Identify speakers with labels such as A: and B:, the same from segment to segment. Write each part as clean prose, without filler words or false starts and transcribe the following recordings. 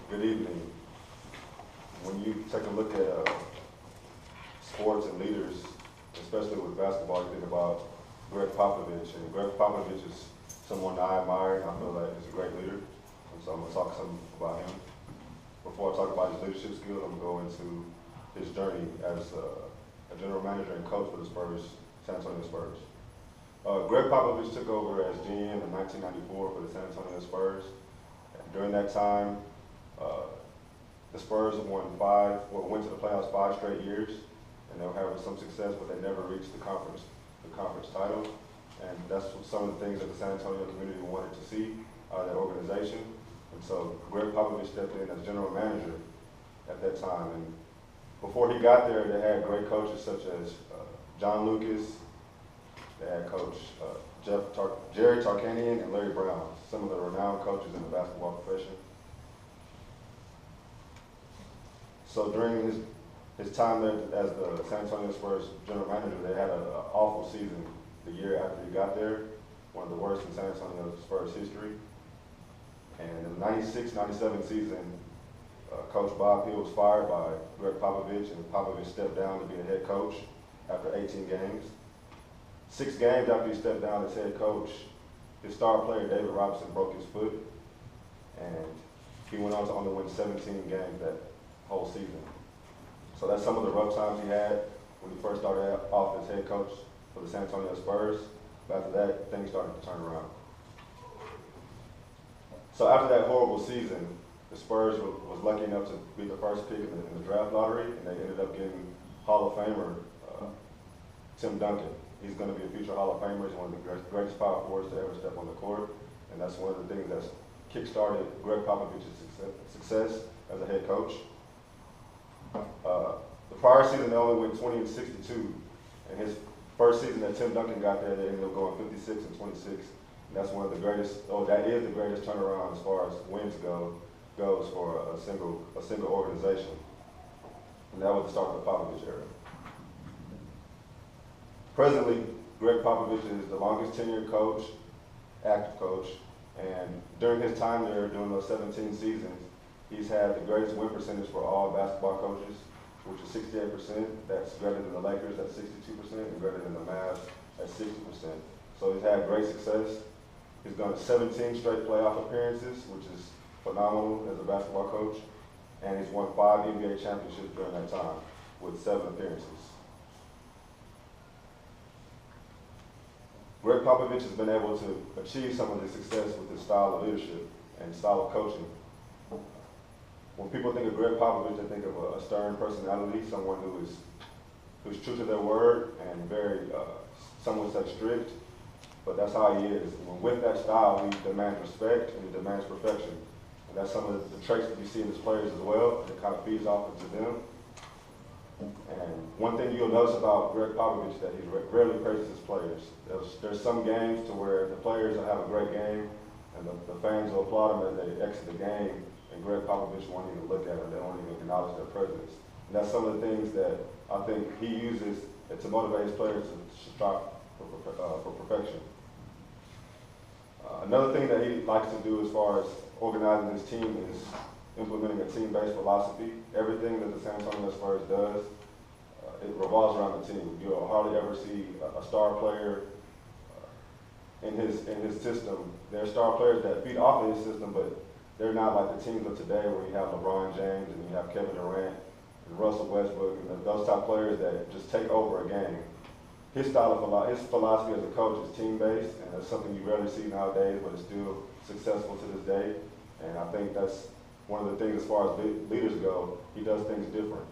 A: Good evening. When you take a look at sports and leaders, especially with basketball, you think about Greg Popovich. And Greg Popovich is someone I admire, and I feel like he's a great leader. And so I'm going to talk some about him. Before I talk about his leadership skills, I'm going to go into his journey as a general manager and coach for the San Antonio Spurs. Greg Popovich took over as GM in 1994 for the San Antonio Spurs. And during that time, the Spurs went to the playoffs 5 straight years, and they were having some success, but they never reached the conference title. And that's some of the things that the San Antonio community wanted to see out of that organization. And so Greg Popovich stepped in as general manager at that time. And before he got there, they had great coaches such as John Lucas. They had coach Jerry Tarkanian and Larry Brown, some of the renowned coaches in the basketball profession. So during his time there as the San Antonio Spurs general manager, they had an awful season the year after he got there, one of the worst in San Antonio Spurs history. And in the 96-97 season, Coach Bob Hill was fired by Greg Popovich, and Popovich stepped down to be the head coach after 18 games. 6 games after he stepped down as head coach, his star player David Robinson broke his foot, and he went on to only win 17 games that whole season. So that's some of the rough times he had when he first started off as head coach for the San Antonio Spurs. But after that, things started to turn around. So after that horrible season, the Spurs was lucky enough to be the first pick in the draft lottery, and they ended up getting Hall of Famer Tim Duncan. He's going to be a future Hall of Famer. He's one of the greatest power forwards to ever step on the court, and that's one of the things that's kick-started Greg Popovich's success as a head coach. The prior season, they only went 20-62, and his first season that Tim Duncan got there, they ended up going 56-26. And that's one of the greatest, that is the greatest turnaround as far as wins goes for a single organization. And that was the start of the Popovich era. Presently, Greg Popovich is the longest tenured coach, active coach, and during his time there, during those 17 seasons, he's had the greatest win percentage for all basketball coaches, which is 68%. That's greater than the Lakers at 62%, and greater than the Mavs at 60%. So he's had great success. He's done 17 straight playoff appearances, which is phenomenal as a basketball coach, and he's won 5 NBA championships during that time with 7 appearances. Greg Popovich has been able to achieve some of this success with his style of leadership and style of coaching. When people think of Greg Popovich, they think of a stern personality, someone who's true to their word and very, some would say strict, but that's how he is. And with that style, he demands respect and he demands perfection. And that's some of the traits that you see in his players as well, and it kind of feeds off into them. And one thing you'll notice about Greg Popovich is that he rarely praises his players. There's some games to where the players will have a great game, and the fans will applaud them as they exit the game, and Greg Popovich won't even look at them. They won't even acknowledge their presence. And that's some of the things that I think he uses to motivate his players to strive for perfection. Another thing that he likes to do as far as organizing his team is implementing a team-based philosophy. Everything that the San Antonio Spurs does, it revolves around the team. You'll hardly ever see a star player in his system. There are star players that feed off of his system, but they're not like the teams of today where you have LeBron James and you have Kevin Durant and Russell Westbrook and those type players that just take over a game. His philosophy as a coach is team-based, and that's something you rarely see nowadays, but it's still successful to this day. And I think that's one of the things as far as leaders go. He does things different.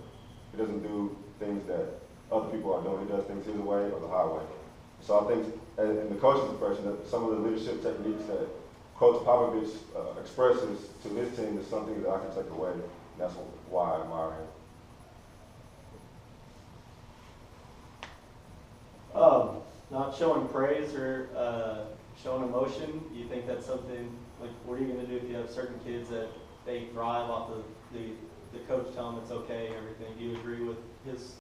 A: He doesn't do things that other people are doing. He does things his way or the highway. So I think in the coaching profession, that some of the leadership techniques that Coach Popovich expresses to his team is something that I can take away. And that's why I admire him.
B: Not showing praise or showing emotion, you think that's something, like, what are you going to do if you have certain kids that they thrive off of the coach telling them it's okay and everything? Do you agree with his